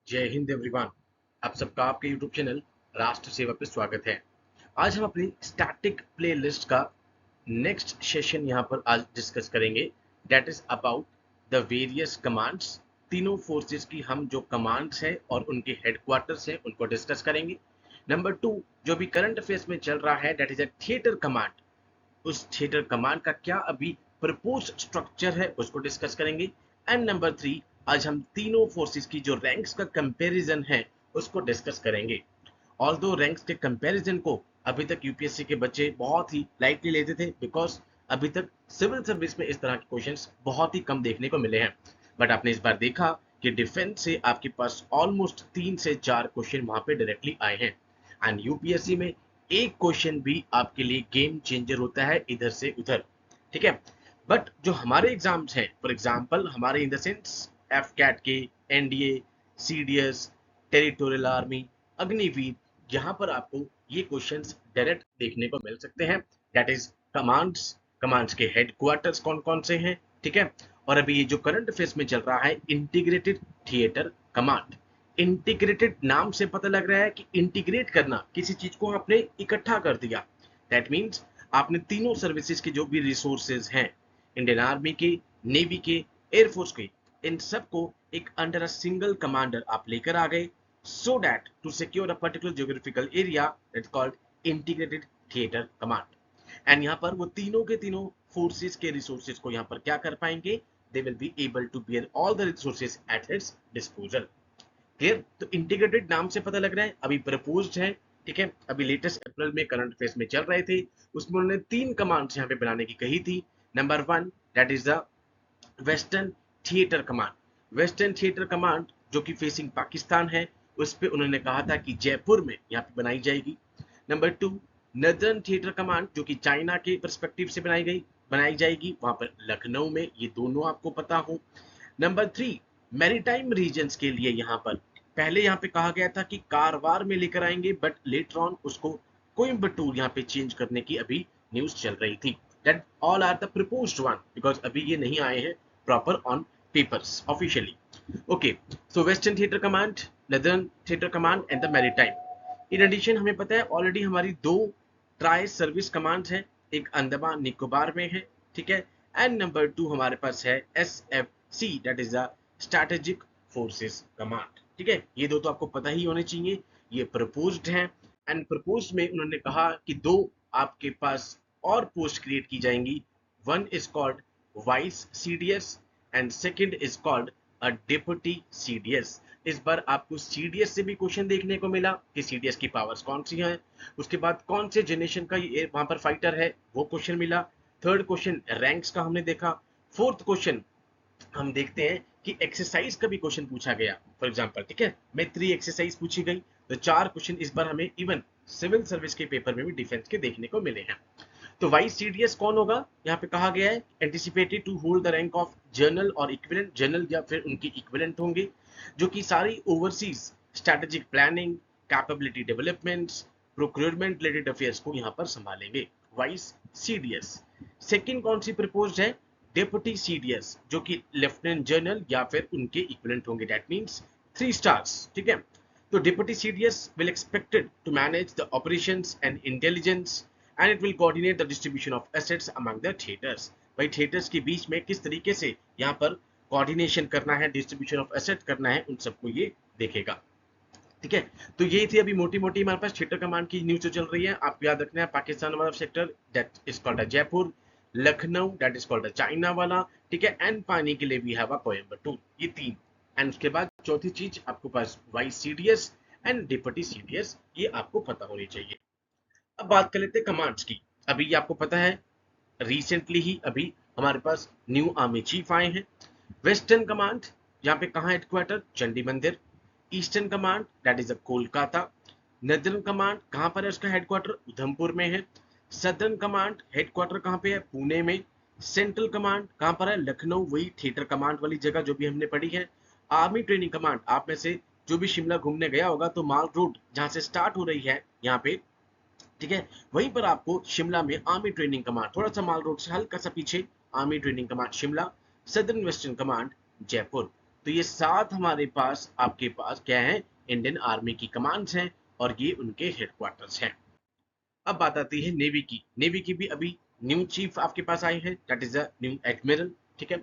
जय हिंद एवरीवन। आप सबका आपके यूट्यूब चैनल राष्ट्र सेवा पे स्वागत है। आज हम अपनी स्टैटिक प्लेलिस्ट का नेक्स्ट सेशन यहाँ पर आज डिस्कस करेंगे। That is about the various commands. तीनों फोर्सेस की हम जो कमांड्स हैं और उनके हेडक्वार्टर्स हैं उनको डिस्कस करेंगे। नंबर 2, जो भी करंट अफेयर्स में चल रहा है, that is a theatre command. उस थिएटर कमांड का क्या अभी प्रपोज स्ट्रक्चर है उसको डिस्कस करेंगे। एंड नंबर 3, आज हम तीनों फोर्सेस की जो रैंक्स का कंपैरिजन है उसको डिस्कस करेंगे। ऑल्दो रैंक्स के कंपैरिजन को अभी तक यूपीएससी के बच्चे बहुत ही लाइटली लेते थे, बिकॉज अभी तक सिविल सर्विस में इस तरह के क्वेश्चंस बहुत ही कम देखने को मिले हैं। बट आपने इस बार देखा कि डिफेंस से आपके पास ऑलमोस्ट 3 से 4 क्वेश्चन वहां पे डायरेक्टली आए हैं। एंड यूपीएससी में एक क्वेश्चन भी आपके लिए गेम चेंजर होता है इधर से उधर, ठीक है। बट जो हमारे एग्जाम्स हैं, फॉर एग्जाम्पल हमारे in the sense F CAT के, NDA, CDS, territorial army, Agniveer, यहाँ पर आपको ये क्वेश्चंस डायरेक्ट देखने को मिल सकते हैं। दैट इज कमांड्स, कमांड्स के हेडक्वार्टर्स कौन कौन से हैं, ठीक है। और अभी ये जो करंट अफेयर्स में चल रहा है, इंटीग्रेटेड थिएटर कमांड। इंटीग्रेटेड नाम से पता लग रहा है कि इंटीग्रेट करना, किसी चीज को आपने इकट्ठा कर दिया। दैट मीन्स आपने तीनों सर्विसेज के जो भी रिसोर्सेज हैं, इंडियन आर्मी के, नेवी के, एयरफोर्स के, इन सबको एक अंडर अ सिंगल कमांडर आप लेकर आ गए, so that to secure a particular geographical area that's called integrated theater command। And यहाँ पर वो तीनों के तीनों फोर्सेस के रिसोर्सेज को यहाँ पर क्या कर पाएंगे, they will be able to bear all the resources at its disposal. Clear? तो इंटीग्रेटेड नाम से पता लग रहा है अभी प्रपोज्ड है, ठीक है। अभी लेटेस्ट अप्रैल में करंट अफेयर्स में चल रहे थे, उसमें उन्होंने 3 कमांड्स यहाँ पे बनाने की कही थी। Number 1, that is the western theatre command. Western theatre command जो कि फेसिंग पाकिस्तान है, उस पे उन्होंने कहा था कि जयपुर में यहाँ पे बनाई जाएगी। नंबर 2, नदर्न थिएटर कमांड जो कि चाइना के पर्सपेक्टिव से बनाई जाएगी वहां पर लखनऊ में, ये दोनों आपको पता हो। नंबर 3, मैरीटाइम रीजन्स के लिए यहाँ पर पहले यहाँ पे कहा गया था कि कारवार में लेकर आएंगे, बट लेटर ऑन उसको कोयम्बटूर यहाँ पे चेंज करने की अभी न्यूज चल रही थी। That all are the proposed one, because अभी ये नहीं आए हैं proper on papers officially. Okay, so western theatre command, northern theatre command and the maritime. In addition हमें पता है ऑलरेडी हमारी 2 ट्राई सर्विस कमांड है, एक अंडमान निकोबार में है, ठीक है। एंड नंबर 2 हमारे पास है SFC, that is the strategic forces command, ठीक है। ये दो तो आपको पता ही होने चाहिए, ये प्रपोज्ड हैं। एंड प्रपोज्ड में उन्होंने कहा कि 2 आपके पास और पोस्ट क्रिएट की जाएंगी। One is called vice CDS and second is called a deputy CDS. इस बार आपको सीडीएस से भी क्वेश्चन देखने को मिला कि सीडीएस की पावर्स कौन सी हैं, उसके बाद कौन से जनरेशन का ये वहां पर फाइटर है वो क्वेश्चन मिला। थर्ड क्वेश्चन रैंक्स का हमने देखा। फोर्थ क्वेश्चन हम देखते हैं कि एक्सरसाइज का भी क्वेश्चन पूछा गया, फॉर एग्जांपल, ठीक है। में 3 एक्सरसाइज पूछी गई, तो 4 क्वेश्चन इस बार हमें इवन सिविल सर्विस के पेपर में भी डिफेंस के देखने को मिले हैं। तो वाइस सीडीएस कौन होगा, यहाँ पे कहा गया है anticipated to hold the rank of general और इक्विवेलेंट, जनरल या फिर उनके इक्विवेलेंट होंगे, जो कि सारी overseas strategic planning, capability developments, procurement related affairs को यहाँ पर संभालेंगे, वाइस सीडीएस। सेकंड कौन सी प्रपोज्ड है, डेप्यूटी सीडीएस, जो कि लेफ्टिनेंट जनरल या फिर उनके इक्विवेलेंट होंगे, दैट मींस 3 स्टार्स, ठीक है। तो deputy CDS will expected to manage the operations and intelligence and it will coordinate the distribution of assets among the theatres. भाई थिएटर्स के बीच में किस तरीके से यहाँ पर कोऑर्डिनेशन करना है, डिस्ट्रीब्यूशन ऑफ एसेट करना है, उन सबको ये देखेगा, ठीक है। तो ये थी अभी मोटी मोटी हमारे पास थिएटर कमांड की न्यूज जो चल रही है। आपको याद रखना है पाकिस्तान वाला sector that is called a Jaipur, Lucknow that is called a China वाला, ठीक है। एंड पानी के लिए वी हैव अ कोयम्बटूर, ये 3। एंड उसके बाद चौथी चीज आपको पास vice CDS and deputy CDS, ये आपको पता होनी चाहिए। अब बात कर लेते हैं कमांड्स की। अभी ये आपको पता है रिसेंटली ही अभी हमारे पास न्यू आर्मी चीफ आए हैं। वेस्टर्न कमांड, यहाँ पे कहाँ हेडक्वार्टर, चंडी मंदिर। Eastern command that is Kolkata. Northern command कहाँ पर है, उसका हेडक्वार्टर उधमपुर में है। सदर्न कमांड हेडक्वार्टर कहाँ पे है, पुणे में। सेंट्रल कमांड कहाँ पर है, लखनऊ, वही थिएटर कमांड वाली जगह जो भी हमने पढ़ी है। आर्मी ट्रेनिंग कमांड, आप में से जो भी शिमला घूमने गया होगा तो माल रोड जहाँ से स्टार्ट हो रही है यहाँ पे, ठीक है, वहीं पर आपको शिमला में आर्मी ट्रेनिंग कमांड, थोड़ा सा माल रोड से हल्का सा पीछे army training command Shimla. Southern western command Jaipur. तो ये 7 हमारे पास आपके पास क्या है, इंडियन आर्मी की कमांड्स हैं और ये उनके हेडक्वार्टर्स हैं। अब बात आती है नेवी की। नेवी की भी अभी न्यू चीफ आपके पास आई है, that is a new admiral. ठीक है,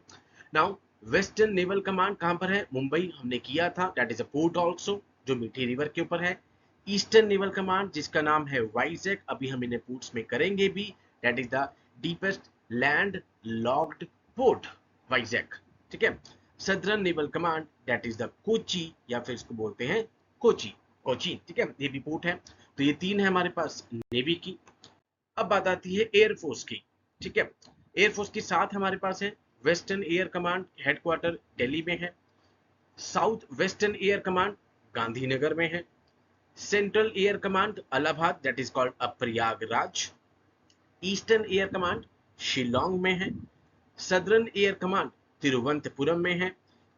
नाउ वेस्टर्न नेवल कमांड कहां पर है, मुंबई हमने किया था, that is a port also जो मीठी रिवर के ऊपर है। ईस्टर्न नेवल कमांड जिसका नाम है वाइजैक, अभी हम इन्हें पोर्ट्स में करेंगे भी, that is the deepest land locked port Vizag. ठीक है, southern naval command that is the Kochi या फिर इसको बोलते हैं कोची, कोची। ठीक है, ये भी पोर्ट है। तो ये 3 है हमारे पास नेवी की। अब बात आती है एयरफोर्स की। ठीक है, एयरफोर्स की 7 हमारे पास है। Western air command headquarter Delhi में है। South western air command Gandhinagar में है। Central air command Allahabad that is called a Prayagraj. Eastern air command Shillong में है। सदर्न एयर कमांड तिरुवनंतपुरम में है।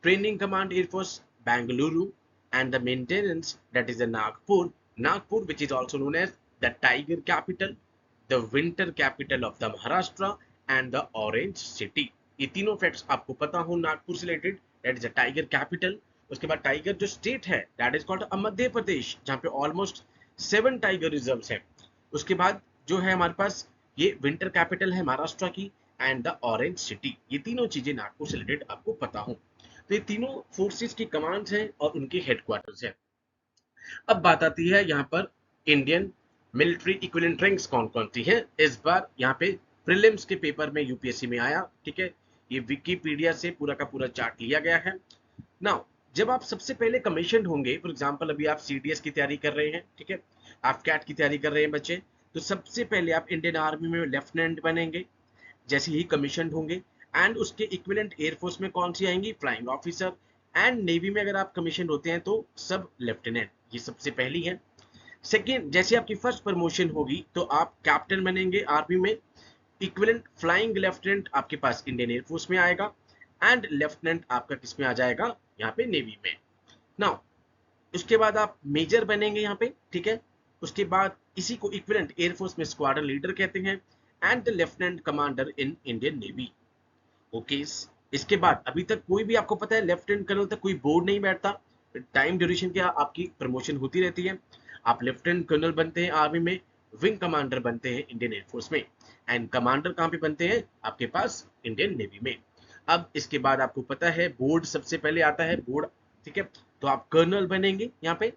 Training command air force Bengaluru and the maintenance that is the Nagpur, Nagpur which is also known as the tiger capital, the winter capital of the Maharashtra and the orange city। ये तीनों facts आपको पता हो नागपुर से related, that is a tiger capital. उसके बाद tiger जो state है that is called Madhya Pradesh, जहां पे ऑलमोस्ट 7 टाइगर रिजर्व्स हैं। उसके बाद जो है हमारे पास ये विंटर कैपिटल है महाराष्ट्र की एंड द ऑरेंज सिटी। ये तीनों चीजें नागपुर से रिलेटेड आपको पता हो। तो ये तीनों फोर्सेस की कमांड्स हैं और उनके हेडक्वार्टर्स हैं। अब बात आती है यहाँ पर इंडियन मिलिट्री इक्विवेलेंट रैंक्स कौन कौन सी हैं। इस बार यहाँ पे प्रीलिम्स के पेपर में यूपीएससी में आया। ठीक है, ये विकिपीडिया से पूरा का पूरा चार्ट लिया गया है। नाउ जब आप सबसे पहले कमीशन होंगे, फॉर एग्जांपल अभी आप सीडीएस की तैयारी कर रहे हैं, ठीक है, आप कैट की तैयारी कर रहे हैं बच्चे, तो सबसे पहले आप इंडियन आर्मी में लेफ्टिनेंट बनेंगे जैसे ही कमीशन होंगे। एंड उसके इक्विवेलेंट एयरफोर्स में कौन सी आएंगी, फ्लाइंग ऑफिसर। एंड नेवी में अगर आप कमीशन होते हैं तो सब लेफ्टिनेंट, ये सबसे पहली है। सेकेंड, जैसे आपकी फर्स्ट प्रमोशन होगी तो आप कैप्टन बनेंगे आर्मी में। इक्विवेलेंट फ्लाइंग लेफ्टिनेंट आपके पास इंडियन एयरफोर्स में आएगा एंड लेफ्टिनेंट आपका किस में आ जाएगा, यहाँ पे नेवी में। नाउ उसके बाद आप मेजर बनेंगे यहाँ पे। ठीक है, उसके बाद इसी को इक्विवेलेंट एयरफोर्स में स्क्वाड्रन लीडर कहते हैं and the lieutenant commander in Indian navy. Okay, इसके बाद अभी तक कोई भी आपको पता है लेफ्टिनेंट कर्नल तक कोई बोर्ड नहीं बैठता, टाइम ड्यूरेशन के आपकी प्रमोशन होती रहती है। आप लेफ्टिनेंट कर्नल बनते हैं आर्मी में, विंग कमांडर बनते हैं इंडियन एयरफोर्स में एंड कमांडर कहाँ पे बनते हैं आपके पास इंडियन नेवी में। अब इसके बाद आपको पता है बोर्ड सबसे पहले आता है बोर्ड। ठीक है, तो आप कर्नल बनेंगे यहाँ पे।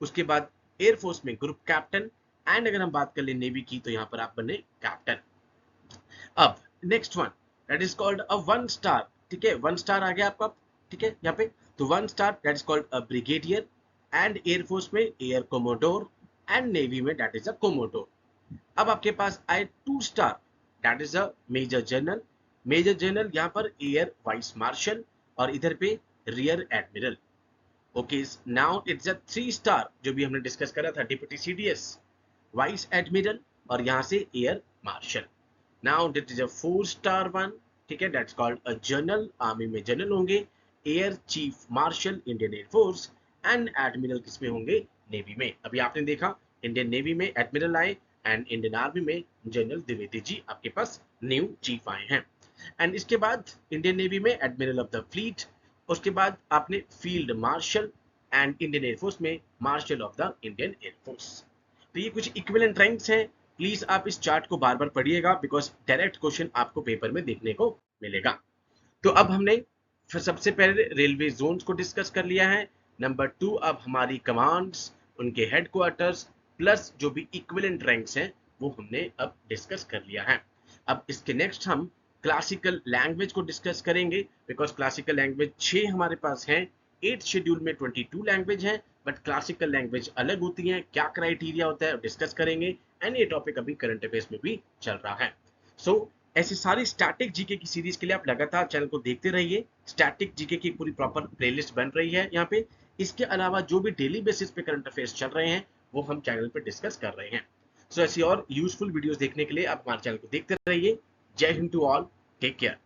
उसके बाद एयरफोर्स में ग्रुप कैप्टन एंड अगर हम बात कर ले नेवी की तो यहाँ पर आप बने कैप्टन। अब next one that is called a 1 star. ठीक है, 1 स्टार आ गया आपका। ठीक है, यहाँ पे तो 1 star that is called a brigadier and air force में एयर कोमोडोर एंड नेवी में दैट इज अ कोमोडोर। अब आपके पास आए 2 star that is a major general. Major general यहाँ पर एयर वाइस मार्शल और इधर पे rear admiral. Okay, now it's a 3 star जो भी हमने डिस्कस करा था, डिप्टी सीडीएस, वाइस एडमिरल और यहाँ से air marshal. Now that is a 4 star one. ठीक है, that's called a general, army में जनरल होंगे, air chief marshal Indian air force and admiral किसमें होंगे, नेवी में। अभी आपने देखा इंडियन नेवी में एडमिरल आए एंड इंडियन आर्मी में जनरल द्विवेदी जी आपके पास न्यू चीफ आए हैं। एंड इसके बाद इंडियन नेवी में एडमिरल ऑफ द फ्लीट, उसके बाद आपने field martial and Indian air force में marshal of the Indian air force. तो ये कुछ इक्विवेलेंट रैंक्स हैं। प्लीज आप इस चार्ट को बार बार पढ़िएगा बिकॉज डायरेक्ट क्वेश्चन आपको पेपर में देखने को मिलेगा। तो अब हमने सबसे पहले रेलवे जोन्स को डिस्कस कर लिया है। नंबर 2 अब हमारी कमांड्स, उनके हेडक्वार्टर्स प्लस जो भी इक्विवेलेंट रैंक्स हैं वो हमने अब डिस्कस कर लिया है। अब इसके नेक्स्ट हम क्लासिकल लैंग्वेज को डिस्कस करेंगे बिकॉज क्लासिकल लैंग्वेज 6 हमारे पास हैं। 8 शेड्यूल में 22 लैंग्वेज हैं बट क्लासिकल लैंग्वेज अलग होती हैं, क्या क्राइटेरिया होता है डिस्कस करेंगे एंड ये टॉपिक अभी करंट अफेयर्स में भी चल रहा है। सो ऐसी सारी स्टैटिक जीके की सीरीज के लिए आप लगातार चैनल को देखते रहिए। स्टैटिक जीके की पूरी प्रॉपर प्लेलिस्ट बन रही है यहाँ पे। इसके अलावा जो भी डेली बेसिस पे करंट अफेयर्स चल रहे हैं वो हम चैनल पे डिस्कस कर रहे हैं। सो ऐसी और यूजफुल वीडियोस देखने के लिए आप हमारे चैनल को देखते रहिए। Jai Hind to all, take care.